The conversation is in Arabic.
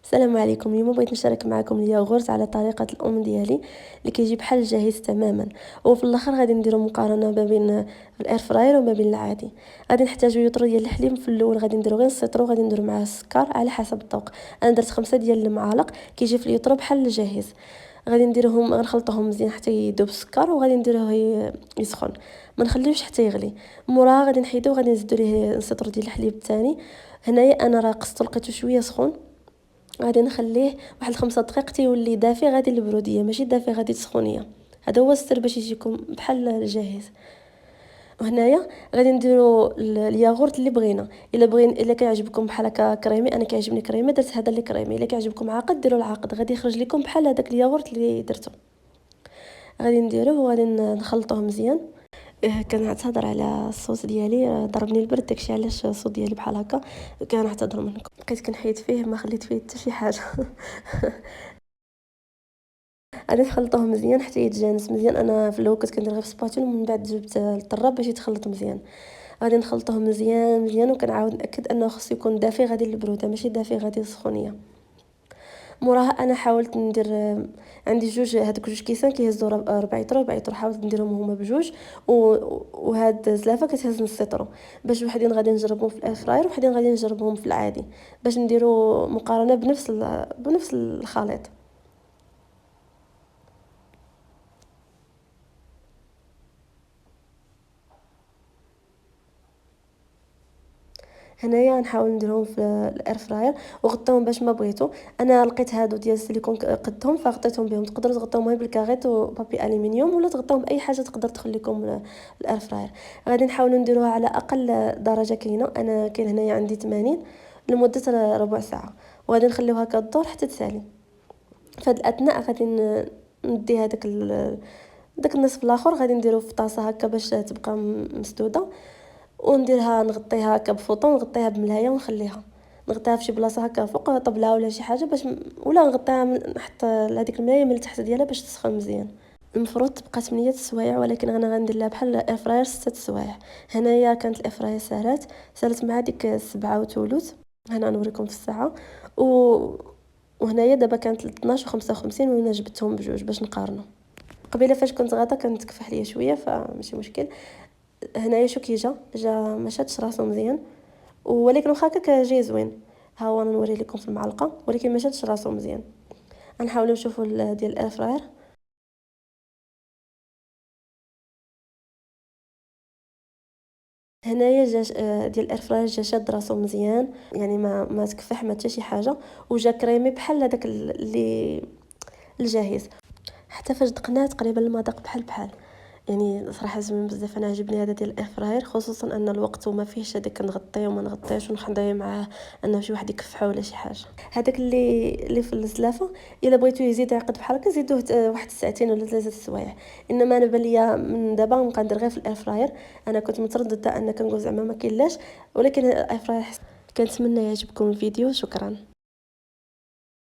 السلام عليكم. اليوم بغيت نشارك معكم الياغورت على طريقه الام ديالي اللي كيجي بحال جاهز تماما. وفي الاخر غادي نديرو مقارنه ما بين الاير فراير وما بين العادي. غادي نحتاجو يطرو ديال الحليب. في الاول غادي نديرو غير السيترو، غادي نديرو معاه السكر على حسب الذوق. انا درت 5 ديال المعالق، كيجي في اليطرو بحال الجاهز. غادي نديروهم، غنخلطوهم مزيان حتى يذوب السكر، وغادي نديروه يسخن، ما نخليوش حتى يغلي. موراها غادي نحيدو وغادي نزيدو ليه السيترو ديال الحليب الثاني. هنايا انا راه قصتو لقيتو شويه سخون، غادي نخليه واحد 5 دقائق حتى يولي دافي، غادي البروديه ماشي دافي غادي السخونيه. هذا هو السر باش يجيكم بحال الجاهز. وهنايا غادي نديرو الياغورت اللي بغينا. الا كيعجبكم بحال هكا كريمي، انا كيعجبني كريمي، درت هذا اللي كريمي. الا كيعجبكم عاقد ديروا العاقد، غادي يخرج لكم بحال هذاك الياغورت اللي درتو. غادي نديروه وغادي نخلطوه مزيان. كنعتذر على الصوت ديالي، ضربني البرد، داكشي علاش الصوت ديالي بحال هكا. كنعتذر منكم، بقيت كنحيد فيه ما خليت فيه حتى شي حاجه. غادي نخلطوه مزيان حتى يتجانس مزيان. انا في الاول كنت كندير غير في سباتول، ومن بعد جبت الطراب باش يتخلط مزيان. غادي نخلطوه مزيان مزيان، وكنعاود ناكد انه خصو يكون دافي غادي البروده، ماشي دافي غادي السخونيه. موراها انا حاولت ندير، عندي هذوك جوج كيسان كيهزوا 4 يطرو 4 يطرو، حاولت نديرهم هما بجوج. وهاد زلافه كتهز نص يطرو. باش وحدين غادي نجربهم في الاير فراير، وحدين غادي نجربهم في العادي، باش نديروا مقارنه بنفس الخليط. هنايا نحاول نديرهم في الاير فراير وغطيهم باش ما بغيتو. انا لقيت هادو ديال السيليكون قدهم فغطيتهم بهم. تقدروا تغطيوهم بالكاغيط وبابي الومنيوم، ولا تغطيوهم باي حاجه تقدر تدخل لكم الاير فراير. غادي نحاولوا نديروها على اقل درجه كاينه. انا كاين هنايا عندي 80 لمده ربع ساعه، وغادي نخليوها كدور حتى تسالي. في هذا الاثناء غادي ندي داك النصف الاخر غادي نديرو في طاسه هكا باش تبقى مسدوده، ونديرها نغطيها هكا بفوطون، نغطيها بملايه ونخليها. نغطيها في شي بلاصه هكا فوق طبله ولا شي حاجه باش ولا نغطيها نحط هذيك الملايه من التحت ديالها باش تسخن مزيان. المفروض تبقى 8 السوايع، ولكن انا غندير لها بحال الافراير 6 السوايع. هنايا كانت الافراير سالت مع ديك 7 وثلث. هنا نوريكم في الساعه. و وهنايا دابا كانت 12 و55، وانا جبتهم بجوج باش نقارنوا. قبيله فاش كنت غادا كانت تكفح ليا شويه، فماشي مشكل. هنايا شو كي جا ما شادش راسو مزيان، ولكن واخا هكاك جاي زوين. ها هو انا نوري لكم في المعلقه، ولكن ما شادش راسو مزيان. غنحاولوا نشوفوا ديال الاير فراير. هنايا جا ديال الاير فراير جا شاد راسو مزيان، يعني ما تكفح ما حتى شي حاجه، وجا كريمي بحال هذاك اللي الجاهز. حتى فاش دقناه تقريبا المذاق بحال. يعني صراحه زوين بزاف. انا عجبني هذا ديال الاير فراير، خصوصا ان الوقت وما فيهش هذاك نغطيه وما نغطيهش ونحضي معاه انه شي واحد يكفحه ولا شي حاجه. هذاك اللي في الزلافه، الا بغيتو يزيد يعقد بحال هكا زيدوه واحد ساعتين ولا 3 السوايع. انما انا بان ليا من دابا نبقى ندير غير في الاير فراير. انا كنت متردده ان كنقول زعما ما كاينلاش، ولكن الاير فراير كنتمنى يعجبكم الفيديو. شكرا.